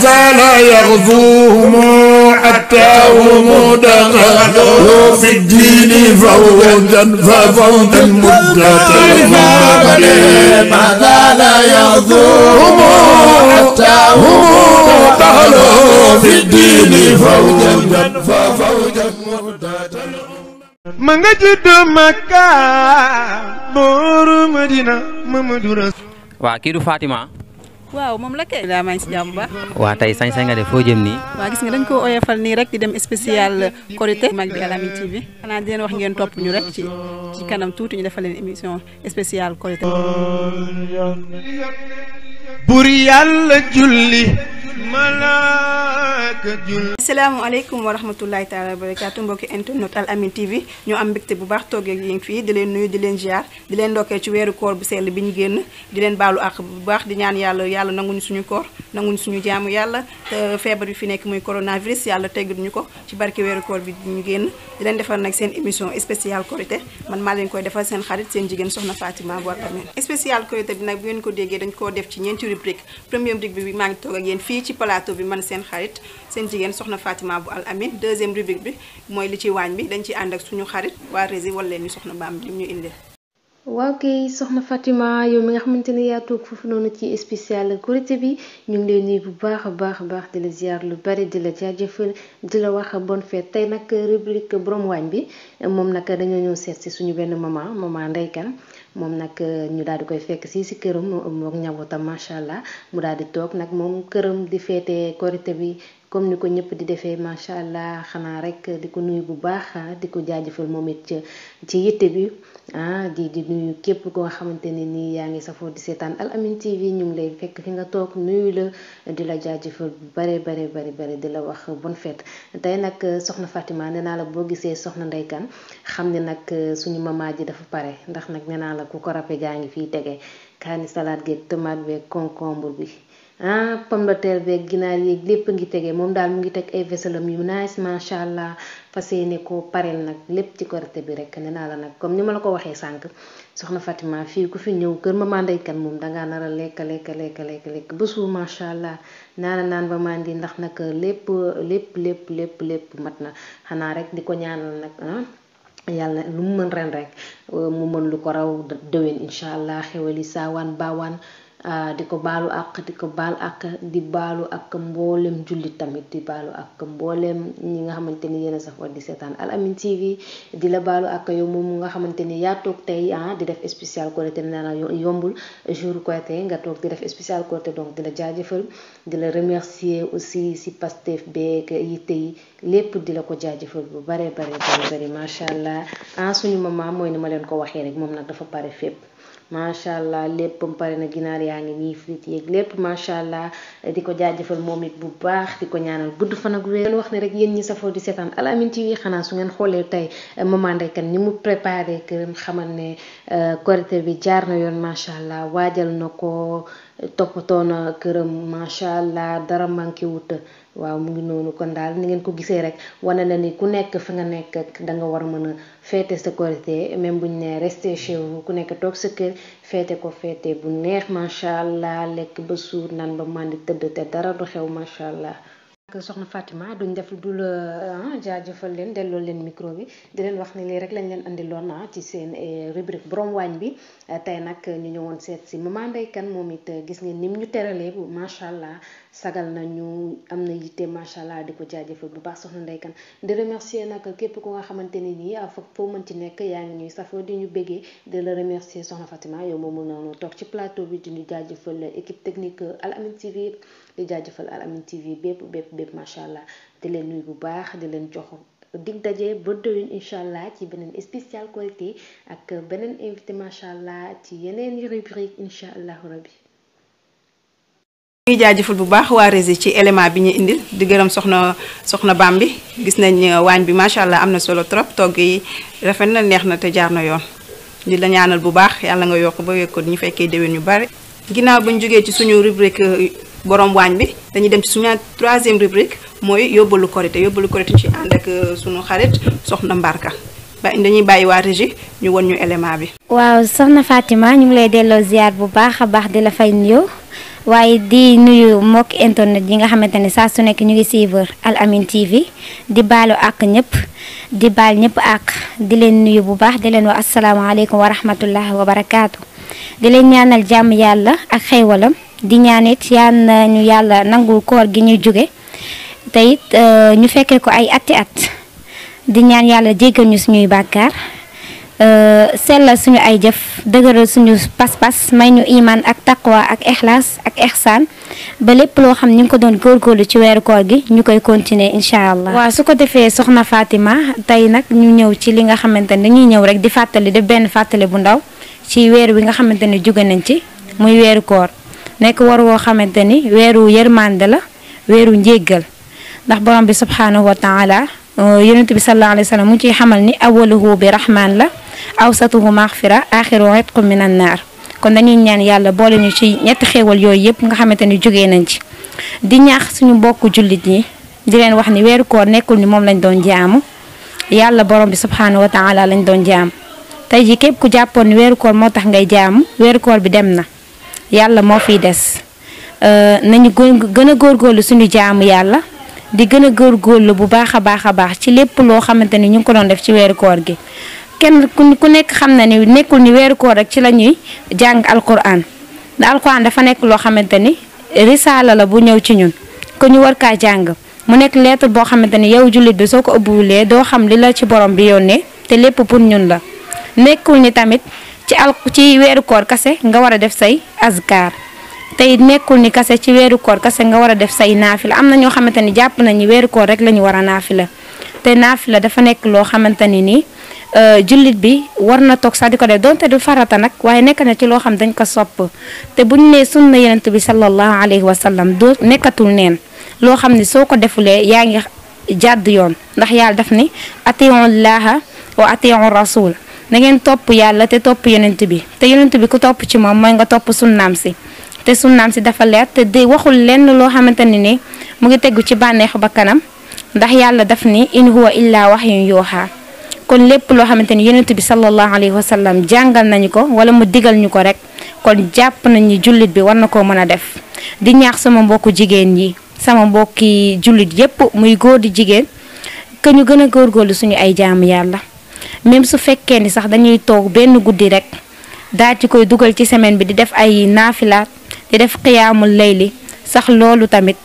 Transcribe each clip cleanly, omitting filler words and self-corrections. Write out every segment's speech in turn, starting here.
زال يغزوهم حتى هم دخلوا في الدين فوجا ففوجا مدة ما زال يغزوهم حتى هم دخلوا في الدين فوجا ففوجا مدة ma nga judd Makka booru Madina Mamadou Rasul. waaw kii du Fatima. waaw moom la kay. daa maa ngi si jàmm bu baax. waa tey sañ-sañ nga def foo jëm nii. waaw gis nga dañ ko oyofal nii rek di dem spécial Korité mag bi Al Amine TV xanaa di leen wax ngeen topp ñu rek ci kanam tuuti ñu defal leen émission spéciale Korité. bur yàlla julli malaaka julli. asalaamaaleykum wa rahmatullahi taala wa barakaatu mbokki internet Al Amine TV ñu am mbégte bu baax toogee yéen fii di leen nuyu di leen ziar di leen ndokkee ci weeru koor bu sell bi ñu génn di leen baalu àq bu baax di ñaan yàlla nanguñu suñu koor nanguñu suñu jaamu yàlla te feebar bi fi nekk muy coronavirus yàlla tegguñu ko ci barke weeru koor bi ñu génn di leen defal nag seen émission spéciale Korité man maa leen koy defal seen xarit seen jigéen soxna Fatima bu Al Amine. spéciale Korité bi nag bu ngeen ko déggee dañ koo def ci ñeenti rubrique première rubrique bi maa ngi toog ak yéen fii ci plateau bi man seen xarit seen jigéen soxna Fatima bu Al Amine deuxième rubrique bi mooy li ci waañ bi dañ ci ànd ak suñu xarit waa Rési wala leen ñu soxna Bam li ñu indil. waaw kay soxna Fatima yow mi nga xamante ne yaa toog foofu noonu ci spécial Korité bi ñu ngi lay nuyu bu baax a baax di la ziar lu bari di la jaajëfal di la wax bonne fête tey nag rubrique borom waañ bi moom nag dañoo ñëw seet si suñu benn maman Ndeye Kane moom nag ñu daal di koy fekk si këram mook njabootam macha allah mu daal di toog nag moom këram di feete Korité bi comme ni ko ñëpp di defee macha allah xanaa rek di ko nuyu bu baax di ko jaajëfal moom it ci yitte bi di nuyu képp koo xamante ne nii yaa ngi safoo di seetaan Al Amine TV ñu ngi lay fekk fi nga toog nuyu la di la jaajëfal bu bare di la wax bonne fête tey nag soxna Fatima nee naa la boo gisee soxna Ndeye Kane xam ne nag suñu maman ji dafa pare ndax nag nee naa la ku ko ràppe gaa ngi fii tege kaani salade geeg tomate beeg concombre bi pomme de terre beeg ginaar yeeg lépp ngi tege moom daal mu ngi teg ay vaisselam yu nice macha allah fas yéene ko pareel nag lépp ci Korité bi rek nee naa la nag comme ni ma la ko waxee sànq soxna Fatima fii ku fi ñëw kër maman Ndeye Kane moom dangaa nar a lekk ba suur macha allah naan ba mandi ndax nag lépp mat na xanaa rek di ko ñaanal nag yàlla lu mu mën ren rek mu mën lu ko raw déwén incha allah xewali saawaan baawaan di ko baalu ak di ko baal ak di baalu ak mboolem jullit tamit di baalu ak mboolem ñi nga xamante ni yéen a safoo di seetaan Al Amine TV di la baalu ak yow moom nga xamante ni yaa toog tey di def spécial Korité nee naa yombul jour Korité nga toog di def spécial Korité donc di la jaajëfal di la remercier aussi si Pastef beeg yitte yi lépp di la ko jaajëfal bu bare macha allah suñu maman mooy ni ma leen ko waxee rek moom nag dafa pare fépp. macha allah lépp pare na ginaar yaa ngi nii frites yeeg lépp macha allah di ko jaajëfal moom it bu baax di ko ñaanal gudd fan ak wér. wax ne rek yéen ñi safoo di seetaan Al Amine TV xanaa su ngeen xoolee tey maman Ndeye Kane ni mu préparé këram xamal ne Korité bi jaar na yoon macha allah waajal na ko toppatoo na këram macha allah dara manqué wut. waaw mu ngi noonu kon daal ni ngeen ko gisee rek wane na ni ku nekk fi nga nekk da nga war a mën a féete sa Korité même buñ ne resté chez vous ku nekk toog sa kër féete ko féete bu neex macha allah lekk ba suur naan ba mandi tëdd te dara du xew macha allah. soxna Fatima duñ def dul jaajëfal leen delloo leen micro bi di leen wax ne lii rek lañ leen andiloon ci seen rubrique borom waañ bi tey nag ñu ñëwoon seet si maman Ndeye Kane moom it gis ngeen nim ñu teralee bu macha allah sagal nañu am na yitte macha allah di ko jaajëfal bu baax soxna Ndeye Kane di remercier nag képp ku nga xamante ne nii foo mën ci nekk yaa ngi ñuy safoo di ñu béggee di la remercier soxna Fatima yow moomu noonu toog ci plateau bi di ñu jaajëfal équipe technique Al Amine TV di jaajëfal Al Amine TV bépp macha allah di leen nuyu bu baax di leen jox dig daje ba déwén incha allah ci beneen spécial Korité ak beneen invité macha allah ci yeneen rubrique incha allahu rabbi. ñuy jaajëfal bu baax waa Rési ci élément bi ñu indil di gërëm soxna Bam bi gis nañ waañ bi macha allah am na solo trop togg yi rafet na neex na te jaar na yoon di la ñaanal bu baax yàlla nga yokk ba wekk ko ñu fekkee déwén yu bari. ginnaaw ba ñu jógee ci suñu rubrique borom waañ bi dañuy dem ci suñu troisième rubrique mooy yóbbalu Korité ci ànd ak suñu xarit soxna Mbarka dañuy bàyyi waa Régie ñu won ñu élément bi. waaw soxna Fatima ñu ngi lay delloo ziar bu baax a baax di la fay nuyoo waaye di nuyu mbokki internet yi nga xamante ne saa su nekk ñu ngi suivre Al Amine TV di baalu ak ñëpp di baal ñëpp ak di leen nuyu bu baax di leen wax asalaamaaleykum wa rahmatullah wa barakaatu. di leen ñaanal jàmm yàlla ak xéewalam di ñaanit yal na ñu yàlla nangul koor gi ñu jóge te it ñu fekkee ko ay atti at di ñaan yàlla jéggal ñu suñuy bàkkaar sellal suñu ay jëf dëgëral suñu pas-pas may ñu iman ak taqwa ak ixlaas ak ixsaan ba lépp loo xam ñu ngi ko doon góorgóorlu ci weeru koor gi ñu koy continuer incha allah. waaw su ko defee soxna Fatima tey nag ñu ñëw ci li nga xamante ne dañuy ñëw rek di fàttali def benn fàttali bu ndaw ci weer wi nga xamante ne jóge nañ ci muy weeru koor nekk war woo xamante ni weeru yërmande la weeru njéggal ndax borom bi subhanahu wa taala yonent bi sallallahu alayhi wa sallam mu ciy xamal ni awaluhu bi rahman la awsatuhu maghfira axiru itqu minan naar kon dañuy ñaan yàlla boole ñu ci ñetti xéewal yooyu yëpp nga xamante ni jógee nañ ci di ñaax suñu mbokku jullit ñi di leen wax ni weeru koor nekkul ni moom lañ doon jaamu yàlla borom bi subhanahu wa taala lañ doon jaam tey ji képp ku jàppoon ni weeru koor moo tax ngay jaamu weeru koor bi dem na yàlla moo fiy des nañu gën a góorgóorlu suñu jaamu yàlla di gën a góorgóorlu bu baax a baax ci lépp loo xamante ni ñu ngi ko doon def ci weeru koor gi kenn ku nekk xam na ni nekkul ni weeru koor rek ci la ñuy jàng alquran da alquran dafa nekk loo xamante ni risaala la bu ñëw ci ñun ko ñu war kaa jàng mu nekk lettre boo xamante ni yow jullit bi soo ko ëbbuwulee doo xam li la ci borom bi yónnee te lépp pour ñun la nekkul ni tamit ci weeru koor kase nga war a def say azkar tey nekkul ni kase ci weeru koor kase nga war a def say naafila am na ñoo xamante ni jàpp nañu weeru koor rek la ñu war a naafila te naafila dafa nekk loo xamante ni nii jullit bi war na toog sax di ko def donte du farata nag waaye nekk na ci loo xam dañ ko sopp te buñ nee sunna yonent bi sallallahu alayhi wa sallam du nekkatul neen loo xam ni soo ko defulee yaa ngi jàdd yoon ndax yàlla daf ni atiiu llaaha wa atiiu rasul na ngeen topp yàlla te topp yonent bi te yonent bi ku topp ci moom mooy nga topp sunnaam si te sunnaam si dafa leer te di waxul lenn loo xamante ni mu ngi tegu ci bànneexu ba kanam ndax yàlla daf ni in huwa illa wahyun yuuhaa kon lépp loo xamante ni yonent bi sallallahu alayhi wa sallam jàngal nañu ko wala mu digal ñu ko rek kon jàpp nañu jullit bi war na koo mën a def di ñaax sama mbokku jigéen yi sama mbokki jullit yépp muy góor di jigéen que ñu gën a góorgóorlu suñu ay jaamu yàlla même su fekkee ni sax dañuy toog benn guddi rek daal ci koy dugal ci semaine bi di def ay naafilaat di def xiyaamul layli sax loolu tamit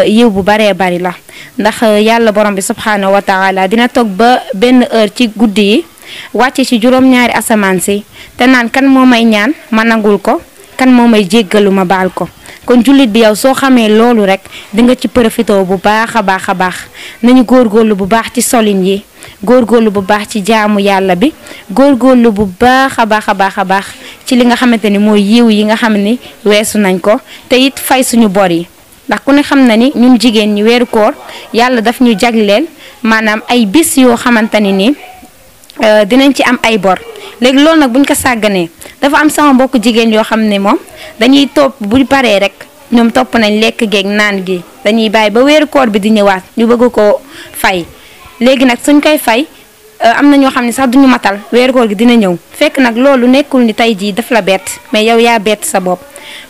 yiw bu baree bari la ndax yàlla borom bi subhanahu wa taala dina toog ba benn heure ci guddi yi wàcce ci juróom-ñaari asamaan si te naan kan moo may ñaan ma nangul ko kan moo may jéggalu ma baal ko kon jullit bi yow soo xamee loolu rek di nga ci profité bu baax a baax nañu góorgóorlu bu baax ci solin yi góorgóorlu bu baax ci jaamu yàlla bi góorgóorlu bu baax a baax ci li nga xamante ni mooy yiw yi nga xam ni weesu nañ ko te it fay suñu bor yi ndax ku ne xam na ni ñun jigéen ñi weeru koor yàlla daf ñu jagleel maanaam ay bis yoo xamante ni nii dinañ ci am ay bor léegi loolu nag buñ ko sàgganee dafa am sama mbokk jigéen yoo xam ne moom dañuy topp bu paree rek ñoom topp nañ lekk geeg naan gi dañuy bàyyi ba weeru koor bi di ñëwaat ñu bëgg ko fay léegi nag suñ koy fay am na ñoo xam ne sax duñu matal weeru koor gi dina ñëw fekk nag loolu nekkul ni tey jii daf la bett mais yow yaa bett sa bopp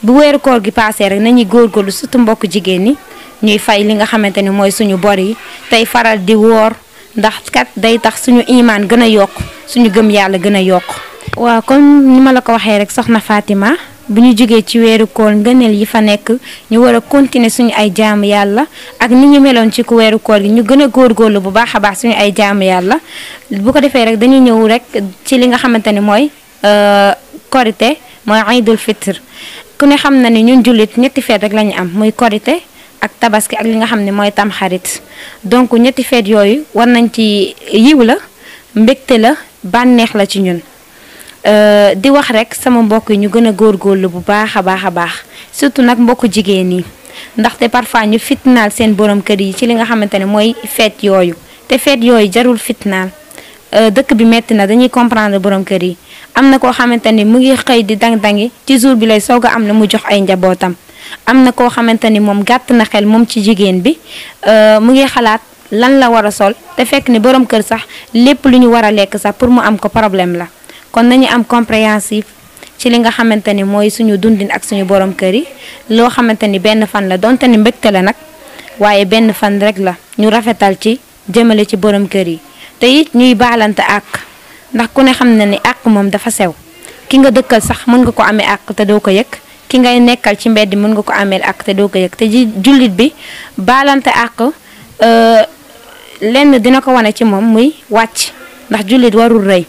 bu weeru koor gi paasee rek nañuy góorgóorlu surtout mbokk jigéen ñi ñuy fay li nga xamante ni mooy suñu bor yi tey faral di woor ndax kat day tax suñu imaan gën a yokk suñu gëm yàlla gën a yokk. waaw comme ni ma la ko waxee rek soxna Fatima bu ñu jógee ci weeru koor ngëneel yi fa nekk ñu war a continuer suñu ay jaamu yàlla ak ni ñu meloon ci ku weeru koor gi ñu gën a góorgóorlu bu baax a baax suñu ay jaamu yàlla bu ko defee rek dañuy ñëw rek ci li nga xamante ni mooy korite mooy Aïdul Fitr ku ne xam na ni ñun jullit ñetti feet rek la ñu am muy korite ak tabaski ak li nga xam ne mooy tamxarit donc ñetti feet yooyu war nañ ci yiw la mbégte la bànneex la ci ñun di wax rek sama mbokk yi ñu gën a góorgóorlu bu baax a baax surtout nag mbokku jigéen yi ndaxte parfois ñu fitnaal seen borom kër yi ci li nga xamante ne mooy feet yooyu te feet yooyu jarul fitnaal dëkk bi metti na dañuy comprendre borom kër yi am na koo xamante ni mu ngi xëy di dang-dangi ci jour bi lay soog a am na mu jox ay njabootam am na koo xamante ni moom gàtt na xel moom ci jigéen bi mu ngi xalaat lan la war a sol te fekk ni borom kër sax lépp lu ñu war a lekk sax pour mu am ko problème la kon nañu am compréhensif ci li nga xamante ni mooy suñu dundin ak suñu borom kër yi loo xamante ni benn fan la donte ni mbégte la nag waaye benn fan rek la ñu rafetal ci jëmale ci borom kër yi te it ñuy baalante àq ndax ku ne xam na ni àq moom dafa sew ki nga dëkkal sax mën nga ko amee àq te doo ko yëg ki ngay nekkal ci mbedd mën nga ko amee àq te doo ko yëg te jullit bi baalante àq lenn dina ko wane ci moom muy wàcc ndax jullit warul rëy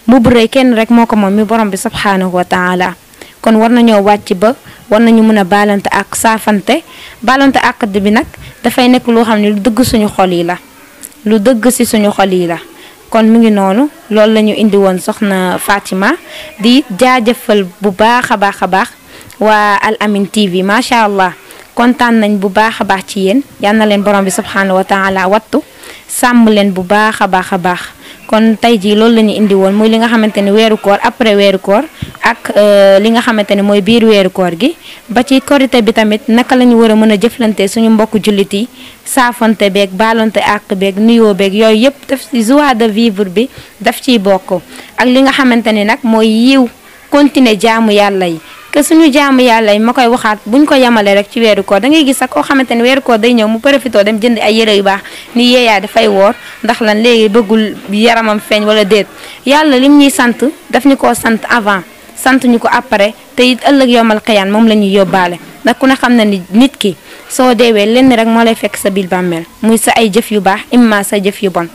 mbubb rëy kenn rek moo ko moom mi borom bi subhaanahu wa taala kon war nañoo wàcc ba war nañu mën a baalante ak saafante baalante ak bi nag dafay nekk loo xam ne lu dëgg suñu xol yi la lu dëgg ci suñu xol yi la kon mu ngi noonu loolu la ñu indi woon soxna Fatima di jaajëfal bu baax a baax waa Al Amine TV macha allah kontaan nañ bu baax a baax ci yéen yal na leen borom bi subhaanahu wa taala wattu sàmm leen bu baax a baax kon tey jii loolu la ñu indi woon muy li nga xamante ni weeru koor après weeru koor ak li nga xamante ni mooy biir weeru koor gi ba ci korité bi tamit naka la ñu war a mën a jëflante suñu mbokku jullit yi saafante beeg baalonte àq beeg nuyoo beeg yooyu yëpp daf ci joie de vivre bi daf ciy bokk ak li nga xamante ni nag mooy yiw continuer jaamu yàlla yi que suñu jaamu yàlla yi ma koy waxaat buñ ko yemale rek ci weeru koor da ngay gis sax koo xamante ni weeru koor day ñëw mu profité dem jënd ay yére yu baax ni yeeyaa dafay woor ndax lan léegi bëggul yaramam feeñ wala déet yàlla lim ñuy sant daf ñu koo sant avant sant ñu ko après te it ëllëg yomal xiyaan moom la ñuy yóbbaale ndax ku ne xam na ni nit ki soo deewee lenn rek moo lay fekk sa biir bàmmeel muy sa ay jëf yu baax imma sa jëf yu bon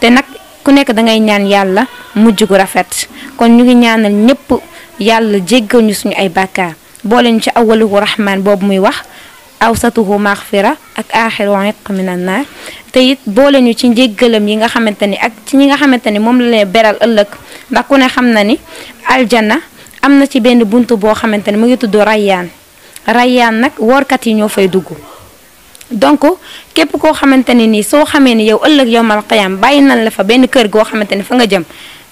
te nag ku nekk da ngay ñaan yàlla mujj gu rafet kon ñu ngi ñaanal ñëpp yàlla jéggal ñu suñu ay bàkkaar boole ñu ci awaluhu rahman boobu muy wax awsatuhu maghfira ak axiru itq minan naar te it boole ñu ci njéggalam yi nga xamante ni ak ci ñi nga xamante ni moom la leen beral ëllëg ndax ku ne xam na ni aljanna am na ci benn buntu boo xamante ni mu ngi tudd rayyaan nag woorkat yi ñoo fay dugg donc képp koo xamante ni nii soo xamee ni yow ëllëg yowmal qiyaam bàyyi nañ la fa benn kër goo xamante ni fa nga jëm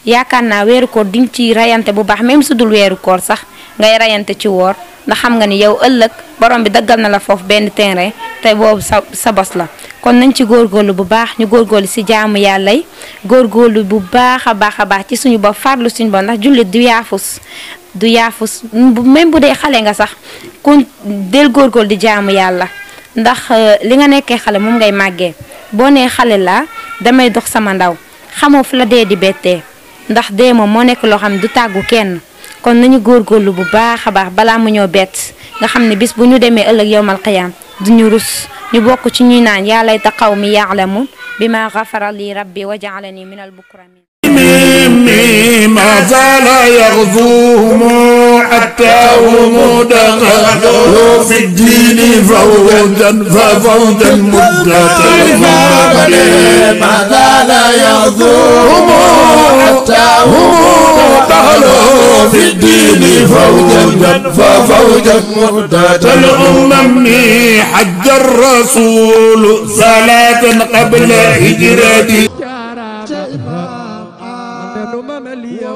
yaakaar naa weeru koor diñ ci rayante bu baax même su dul weeru koor sax ngay rayante ci woor ndax xam nga ni yow ëllëg borom bi daggal na la foofu benn terrain te boobu sa bos la kon nañ ci góorgóorlu bu baax ñu góorgóorlu ci jaamu yàlla yi góorgóorlu bu baax a baax ci suñu bopp farlu suñu bopp ndax jullit du yaafus même bu dee xale nga sax ku del góorgóorlu di jaamu yàlla ndax li nga nekkee xale moom ngay màggee boo nee xale laa damay dox sama ndaw xamoo fu la dee di bettee ndax dee moom moo nekk loo xam ne du tàggu kenn kon nañu góorgóorlu bu baax a baax balaa mu ñoo bett nga xam ne bis bu ñu demee ëllëg yowmal qiyaam duñu rus ñu bokk ci ñuy naan yaa layta qawmi ya'lamun bima ghafara li rabbi wa ja'alani min al-mukramin ما زال يغزوهم حتى هم دخلوا في الدين فوجا مدة ما زال يغزوهم حتى هم دخلوا في الدين فوجا مدة الأمم حج الرسول صلاة قبل هجرته Mama Liya